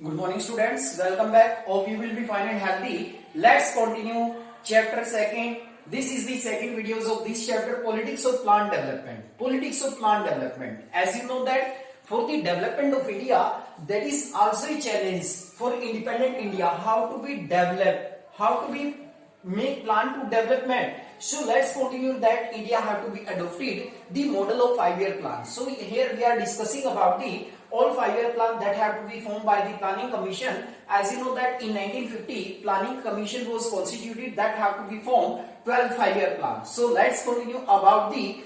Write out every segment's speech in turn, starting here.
Good morning, students. Welcome back. Hope you will be fine and healthy. Let's continue chapter second. This is the second videos of this chapter, politics of plant development. Politics of plant development. As you know that for the development of India, there is also a challenge for independent India. How to be developed? How to be make plan to development. So let's continue that India have to be adopted the model of 5-year plan. So here we are discussing about the all 5-year plan that have to be formed by the planning commission. As you know that in 1950 planning commission was constituted that have to be formed 12 5-year plans. So let's continue about the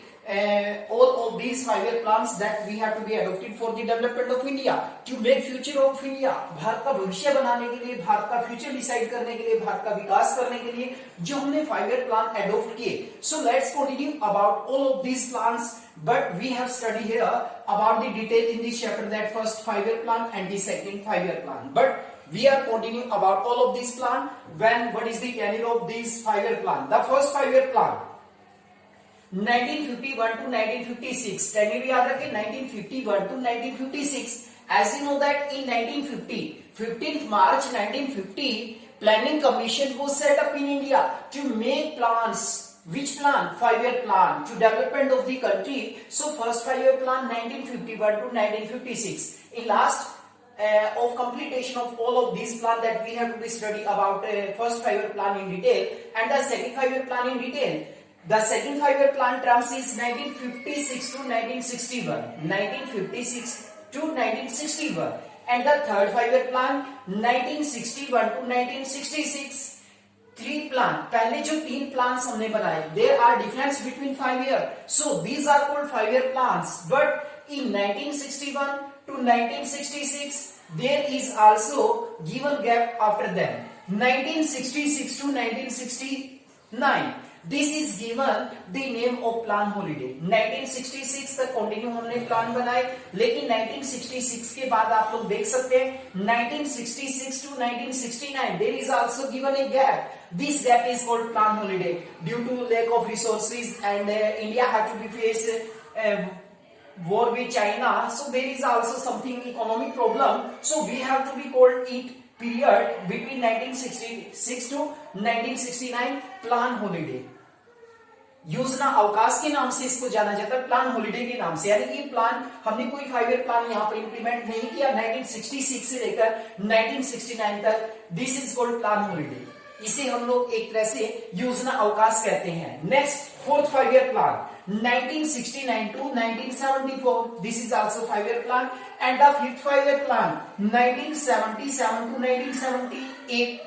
all of these 5-year plans that we have to be adopted for the development of India to make future of India. Bharat का भविष्य बनाने के लिए, भारत का future decide करने के लिए, भारत का विकास करने के लिए जो हमने 5-year प्लान अडॉप्ट किए. So let's continue about all of these plans, but we have studied here about the detail in this chapter that first 5-year plan and the second 5-year plan. But we are continuing about all of these plan. When what is the tenure of this 5-year plan? The first 5-year plan 1951 to 1956. tenure याद रखें 1951 to 1956. As you know that in 1950 15th March 1950 planning commission was set up in India to make plans. Which plan? 5-year plan to development of the country. So first 5-year plan 1951 to 1956. In last of completion of all of these plan that we have to be study about first 5-year plan in detail and the second 5-year plan in detail. The second 5-year plan terms is 1956 to 1961. 1956 to 1961. And the third 5-year plan 1961 to 1966. 3 plan. पहले जो 3 plans हमने बनाए, there are difference between 5 year. So these are called 5-year plans. But in 1961 to 1966, there is also given gap after them. 1966 to 1969. This is given the name of plan holiday. 1966 तक continue हमने plan बनाए, लेकिन 1966 के बाद आप लोग देख सकते हैं 1966 to 1969 there is also given a gap. This gap is called plan holiday due to lack of resources and India had to be face war with China. So there is also something economic problem. So we have to be called it period between 1966 to 1969 plan holiday. योजना अवकाश के नाम से इसको जाना जाता है, plan holiday के नाम से. यानी कि प्लान हमने कोई 5-year प्लान यहाँ पर इंप्लीमेंट नहीं किया 1966 से लेकर 1969 तक. This is called plan holiday. इसे हम लोग एक तरह से योजना अवकाश कहते हैं. Next fourth 5-year plan 1969 to 1974. This is also 5-year plan. And the fifth 5-year plan 1977 to 1978.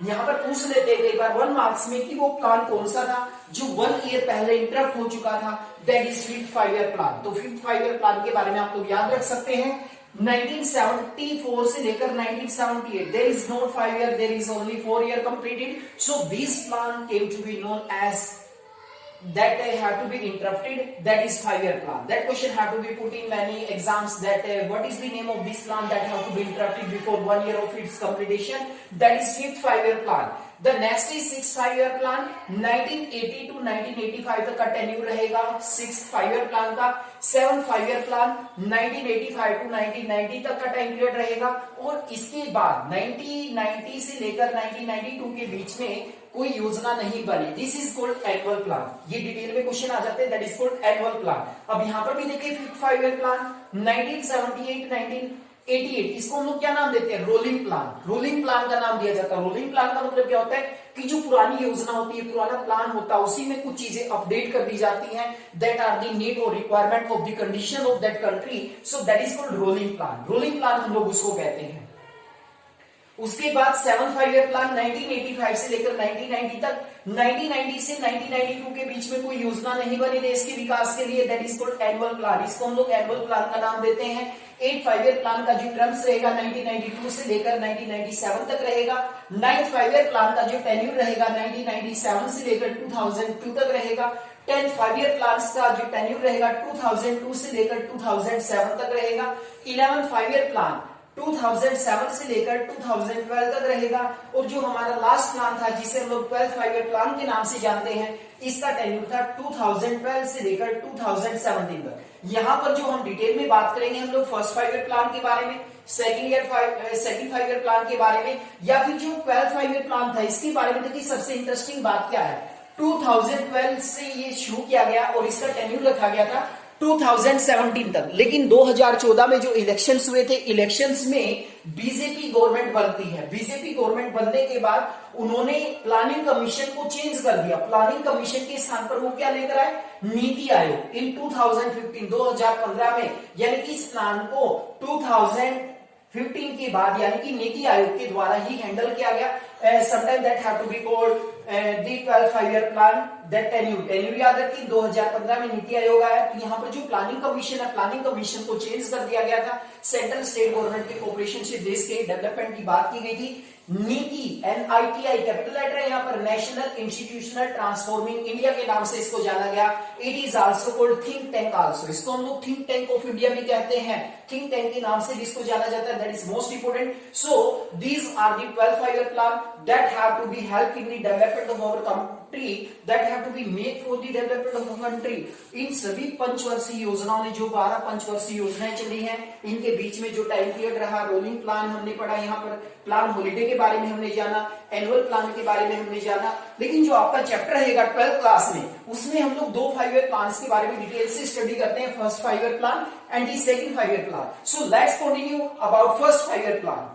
यहाँ पर पूछ लेते हैं कई बार 1 मार्क्स में कि वो प्लान कौन सा था जो 1 ईयर पहले इंटरप्ट हो चुका था. That is fifth 5-year plan. तो फिफ्थ 5-year प्लान के बारे में आप लोग याद रख सकते हैं 1974 से लेकर 1978. There is no 5 year, there is only 4 year completed. So this plan came to be known as that have to be interrupted. That is 5-year plan. That question have to be put in many exams. That what is the name of this plan that have to be interrupted before 1 year of its completion? That is fifth 5-year plan. The next is sixth 5-year plan 1980 to 1985 तक का tenure रहेगा sixth 5-year plan का. Seventh 5-year plan 1985 to 1990 तक का time period रहेगा. और इसके बाद 1990 से लेकर 1992 के बीच में कोई योजना नहीं बनी. This is called annual plan. ये डिटेल में क्वेश्चन आ जाते हैं. That is called annual plan. अब यहाँ पर भी देखिए फिफ्थ 5-year प्लान 1978 1988. इसको हम लोग क्या नाम देते हैं? Rolling plan. रोलिंग प्लान का नाम दिया जाता है. रोलिंग प्लान का मतलब क्या होता है कि जो पुरानी योजना होती है, पुराना प्लान होता है, उसी में कुछ चीजें अपडेट कर दी जाती हैं. दैट आर द नीड और requirement of the condition of that country. So that is called rolling plan. Rolling plan हम लोग उसको कहते हैं. उसके बाद 7th 5-year प्लान 1985 से लेकर 1990 तक. 1990 से 1992 के बीच में कोई योजना नहीं बनी देश के विकास के लिए. That is called annual plan. इसको हम लोग एनुअल प्लान का नाम देते हैं. 8th 5-year प्लान का जो टर्म्स रहेगा 1992 से लेकर 1997 तक रहेगा. 9th 5-year प्लान का जो टेन्यूर रहेगा 1997 से लेकर 2002 तक रहेगा. 10th 5-year प्लान का जो टेन्यूर रहेगा 2002 से लेकर 2007 तक रहेगा. 11th 5-year प्लान 2007 से लेकर 2012 तक रहेगा. और जो हमारा लास्ट प्लान था जिसे हम लोग 12th 5-year प्लान के नाम से जानते हैं, इसका टेन्यूर था 2012 से लेकर 2017 तक. यहाँ पर जो हम डिटेल में बात करेंगे हम लोग फर्स्ट 5 ईयर प्लान के बारे में, सेकंड 5 ईयर प्लान के बारे में, या फिर जो 12th 5 ईयर प्लान था इसके बारे में। देखिए सबसे इंटरेस्टिंग बात क्या है, 2012 से ये शुरू किया गया और इसका टेन्यूर रखा गया था 2017 तक, लेकिन 2014 में जो इलेक्शंस हुए थे, इलेक्शंस में बीजेपी गवर्नमेंट बनती है। बीजेपी गवर्नमेंट बनने के बाद उन्होंने प्लानिंग कमीशन को चेंज कर दिया। प्लानिंग कमीशन के स्थान पर वो क्या लेकर आए, नीति आयोग इन 2015 में, यानी कि इस प्लान को 2015 के बाद यानी कि नीति आयोग के द्वारा ही हैंडल किया गया। Sometime that have to be called the 12th 5 year plan that tenure याद रखिए 2015 में नीति आयोग आया। तो यहाँ पर जो प्लानिंग कमीशन है, प्लानिंग कमीशन को चेंज कर दिया गया था। सेंट्रल स्टेट गवर्नमेंट के कोऑपरेशन से देश के डेवलपमेंट की बात की गई थी। नीति NITI कैपिटल लेटर है यहाँ पर, नेशनल इंस्टीट्यूशनल ट्रांसफॉर्मिंग इंडिया के नाम से इसको जाना गया। It is also called think tank also, इसको हम लोग थिंक टैंक ऑफ इंडिया भी कहते हैं, थिंक टैंक के नाम से भी इसको जाना जाता है। That is most important. So these are the 12th 5 year plan that have to be help in the development of our country, that have to be made for the development of our country. इन सभी पंचवर्षीय योजनाओं ने, जो 12 पंचवर्षीय योजनाएं चली हैं, इनके बीच में जो टाइम पीरियड रहा, रोलिंग प्लान हमने पढ़ा, यहाँ पर प्लान हॉलिडे के बारे में हमने जाना, एनुअल प्लान के बारे में हमने जाना। लेकिन जो आपका चैप्टर रहेगा 12th क्लास में, उसमें हम लोग 2 5 ईयर प्लान के बारे में डिटेल से स्टडी करते हैं, first 5 year plan and the second 5 year plan. So let's continue about first 5 year plan.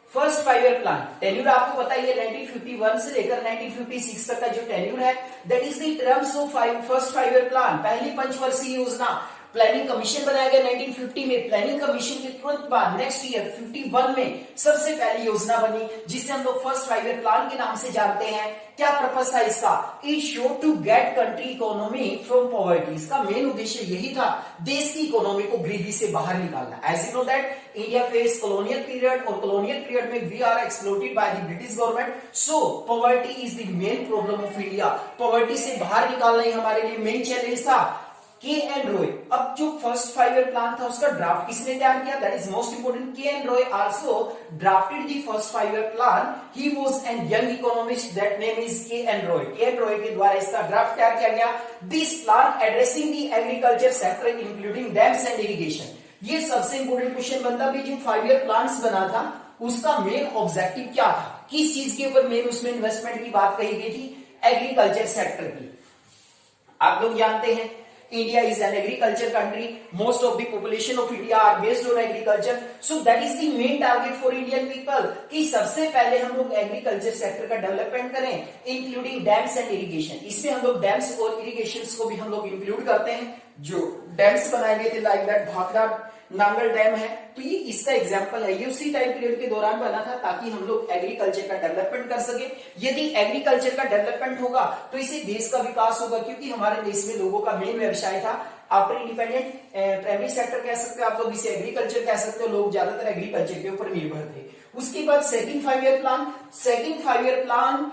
First 5 year plan tenure आपको पता ही है, 1951 से लेकर 1956 तक का जो टेन्यूर है, that is the terms of first 5 year plan. पहली पंचवर्षीय योजना, प्लानिंग कमीशन बनाया गया 1950 में। प्लानिंग कमीशन के तुरंत बाद नेक्स्ट ईयर 51 में सबसे पहली योजना बनी, जिसे हम लोग फर्स्ट 5 ईयर प्लान के नाम से जानते हैं। क्या पर्पस था इसका, it show to get country economy from poverty. इसका मेन उद्देश्य यही था, देश की इकोनॉमी को गरीबी से बाहर निकालना। As you know that India face colonial period, और कॉलोनियल पीरियड में we are exploited by the British government. So poverty is the main problem of India. पॉवर्टी से बाहर निकालना ही हमारे लिए मेन चैलेंज था। के.एन. रॉय, अब जो फर्स्ट 5 ईयर प्लान था उसका ड्राफ्ट किसने तैयार किया, that is most important. K. N.. Roy also drafted the first 5 year plan. He was an young economist, that name is K. N.. Roy. K. N.. Roy के द्वारा इसका ड्राफ्ट तैयार किया गया। This plan addressing the agriculture sector including dams and irrigation. ये सबसे important question बनता भी, जो 5 ईयर प्लान बना था उसका मेन ऑब्जेक्टिव क्या था, किस चीज के ऊपर मेन उसमें इन्वेस्टमेंट की बात कही गई थी, एग्रीकल्चर सेक्टर की। आप लोग जानते हैं India is an agriculture country. Most of the population of India are based on agriculture. So that is the main target for Indian people कि सबसे पहले हम लोग एग्रीकल्चर सेक्टर का डेवलपमेंट करें, इंक्लूडिंग डैम्स एंड इरिगेशन। इसमें हम लोग डैम्स और इरिगेशन को भी हम लोग इंक्लूड करते हैं। जो डैम्स बनाए गए थे like that Bhakra Nangal dam है, तो ये इसका एग्जांपल है। ये उसी टाइम पीरियड के दौरान बना था ताकि हम लोग एग्रीकल्चर का डेवलपमेंट कर सके। यदि एग्रीकल्चर का डेवलपमेंट होगा तो इससे देश का विकास होगा, क्योंकि हमारे देश में लोगों का मेन व्यवसाय था आफ्टर इंडिपेंडेंट प्राइमरी सेक्टर कह सकते हो आप लोग, इसे एग्रीकल्चर कह सकते हो। लोग ज्यादातर एग्रीकल्चर के ऊपर निर्भर थे। उसके बाद second 5 year plan. Second 5 year plan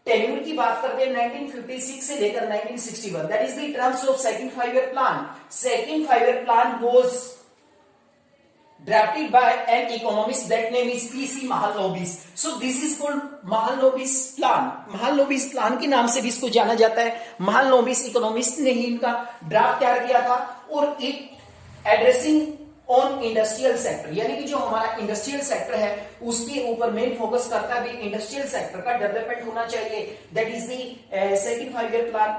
tenure की बात करते हैं 1956 से लेकर 1961, that is the terms of second 5 year plan. Second 5 year plan was drafted by an economist that name is P.C. Mahalanobis. So this is called Mahalanobis plan. Mahalanobis plan के नाम से भी इसको जाना जाता है। Mahalanobis इकोनॉमिस्ट ने ही इनका ड्राफ्ट तैयार किया था, और एक एड्रेसिंग ऑन इंडस्ट्रियल सेक्टर, यानी कि जो हमारा इंडस्ट्रियल सेक्टर है उसके ऊपर मेन फोकस करता है। इंडस्ट्रियल सेक्टर का डेवलपमेंट होना चाहिए, that is the second 5 year plan.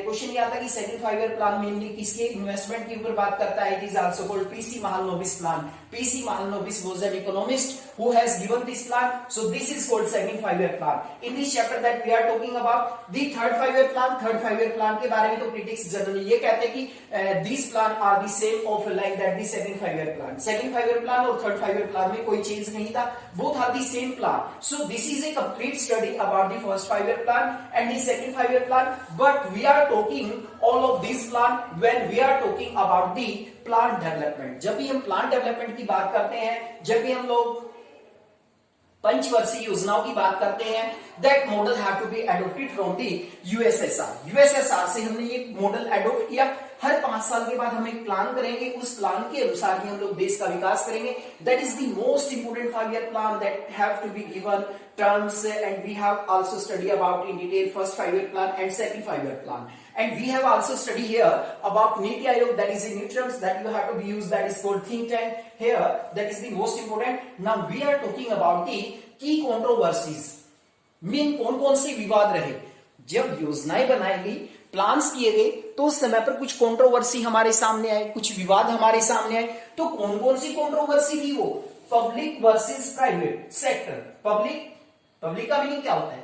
Question ये आता है कि सेकंड 5 ईयर प्लान मेनली किसके इन्वेस्टमेंट के ऊपर बात करता है। It is also called PC Mahalanobis plan. PC Mahalanobis was an economist who has given this plan, so this is called second 5 year plan. In this chapter that we are talking about the third 5 year plan. Third 5 year plan के बारे में तो critics generally ये कहते हैं कि this plan are the same of like that the second 5 year plan. Second 5 year plan और third 5 year plan में कोई चेंज नहीं था, both are the same plan. So this is a complete study about the first 5 year plan and the second 5 year plan, but we are talking all of these plan when we are talking about the plant development. जब भी हम plant development की बात करते हैं, जब भी हम लोग पंचवर्षीय योजनाओं की बात करते हैं, that model have to be adopted from the USSR. USSR से हमने ये मॉडल एडॉप्ट किया। हर 5 साल के बाद हम एक प्लान करेंगे, उस प्लान के अनुसार ही हम लोग देश का विकास करेंगे. That is the most important 5-year plan that have to be given terms, and we have also studied about in detail first 5-year plan and second 5-year plan, and we have also studied here about Niti Aayog, that is in new terms that you have to be used, that is called think tank here, that is the most important. Now we are talking about the key controversies, main कौन कौन से विवाद रहे. जब योजनाएं बनाई गई, plans किए गए, तो उस समय पर कुछ कंट्रोवर्सी हमारे सामने आए, कुछ विवाद हमारे सामने आए. तो कौन कौन सी कंट्रोवर्सी थी वो? Public versus private sector. Public का मीनिंग क्या होता है?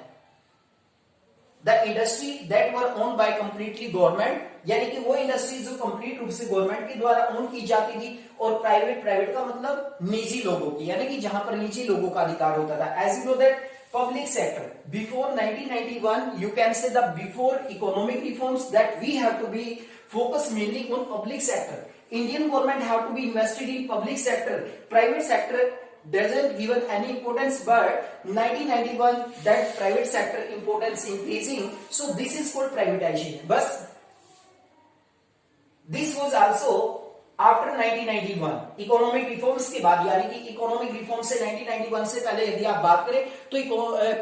The industry that were own by completely government, यानी कि वो इंडस्ट्री जो कंप्लीट रूप से गवर्नमेंट के द्वारा ओन की जाती थी. और प्राइवेट का मतलब निजी लोगों की, यानी कि जहां पर निजी लोगों का अधिकार होता था. As you know that public sector before 1991, you can say that before economic reforms that we have to be focused mainly on public sector. Indian government have to be invested in public sector. Private sector doesn't given any importance, but 1991 that private sector importance increasing, so this is called privatization. But this was also after 1991 economic reforms के बाद, यानी कि economic reform से 1991 से पहले यदि आप बात करें तो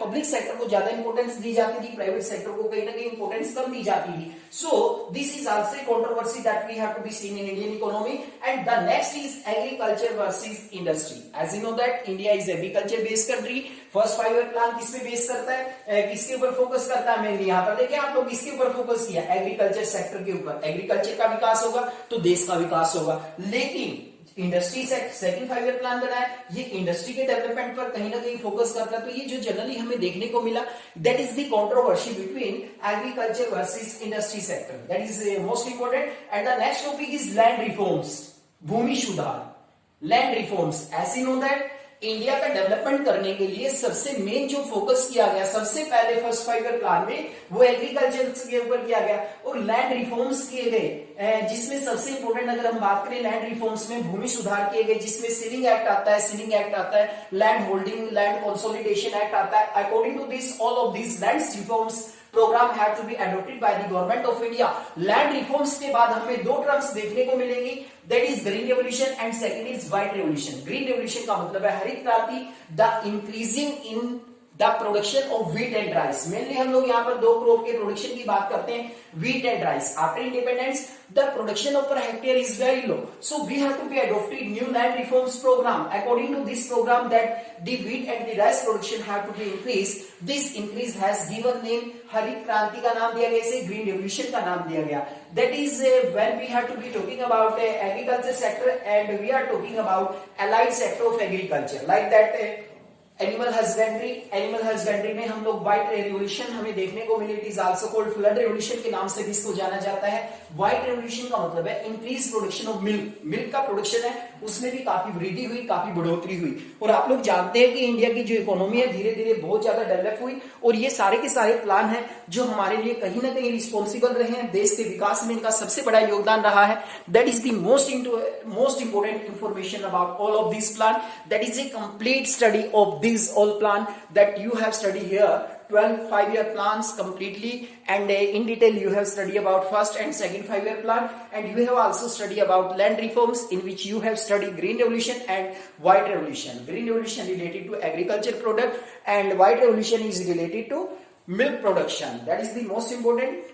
पब्लिक सेक्टर को ज्यादा इंपोर्टेंस दी जाती थी, प्राइवेट सेक्टर को कहीं ना कहीं इंपोर्टेंस कम दी जाती थी. So this is also controversy that we have to be seen in Indian economy. And the next is agriculture versus industry. As you know that India is agriculture based country. First 5-year plan किस पे base करता है, किसके ऊपर focus करता है? Mainly यहाँ पर देखिए आप लोग किसके ऊपर फोकस किया? एग्रीकल्चर सेक्टर के ऊपर. एग्रीकल्चर का विकास होगा तो देश का विकास होगा. लेकिन इंडस्ट्री सेकंड 5-year प्लान बनाया, ये इंडस्ट्री के डेवलपमेंट पर कहीं ना कहीं फोकस करता है. तो ये जो जनरली हमें देखने को मिला, that is the controversy between agriculture versus industry sector. That is most important. And the next topic is land reforms, भूमि सुधार. लैंड रिफॉर्म्स, ऐसे नो दैट इंडिया का डेवलपमेंट करने के लिए सबसे मेन जो फोकस किया गया सबसे पहले फर्स्ट 5-year प्लान में, वो एग्रीकल्चर के ऊपर किया गया और लैंड रिफॉर्म्स किए गए. जिसमें सबसे इंपोर्टेंट अगर हम बात करें लैंड रिफॉर्म्स में भूमि सुधार किए गए, जिसमें सीलिंग एक्ट आता है, land holding, land consolidation act आता है. According to this all of this land reforms program have to be adopted by the government of India. Land reforms के बाद हमें दो टर्म्स देखने को मिलेंगी, that is green revolution and second is white revolution. Green revolution का मतलब है हरित क्रांति, the increasing in the production of wheat and rice. Mainly हम लोग यहाँ पर दो क्रॉप के प्रोडक्शन की बात करते हैं, wheat and rice. After independence the production of per hectare is very low, so we have to be adopted new land reforms program. According to this program that the wheat and the rice production have to be increased. This increase has given name हरित क्रांति का नाम दिया गया, इसे green revolution का नाम दिया गया. That is when we have to be talking about agriculture sector, and we are talking about allied sector of agriculture like that. Animal husbandry में हम लोग व्हाइट रेवोल्यूशन हमें देखने को मिली. It is also called flood revolution के नाम से भी इसको जाना जाता है. व्हाइट रेवोल्यूशन का मतलब है इंक्रीज प्रोडक्शन ऑफ मिल्क का प्रोडक्शन है, उसमें भी काफी वृद्धि हुई, काफी बढ़ोतरी हुई. और आप लोग जानते हैं कि इंडिया की जो इकोनॉमी है धीरे धीरे बहुत ज्यादा डेवलप हुई, और ये सारे के सारे प्लान हैं जो हमारे लिए कहीं ना कहीं रिस्पॉन्सिबल रहे हैं. देश के विकास में इनका सबसे बड़ा योगदान रहा है. That is the most important information about all of this plan. That is a complete study of this all plan that you have studied here. 12 5-year plans completely, and in detail you have studied about first and second 5-year plan, and you have also studied about land reforms, in which you have studied green revolution and white revolution. Green revolution related to agriculture product, and white revolution is related to milk production. That is the most important.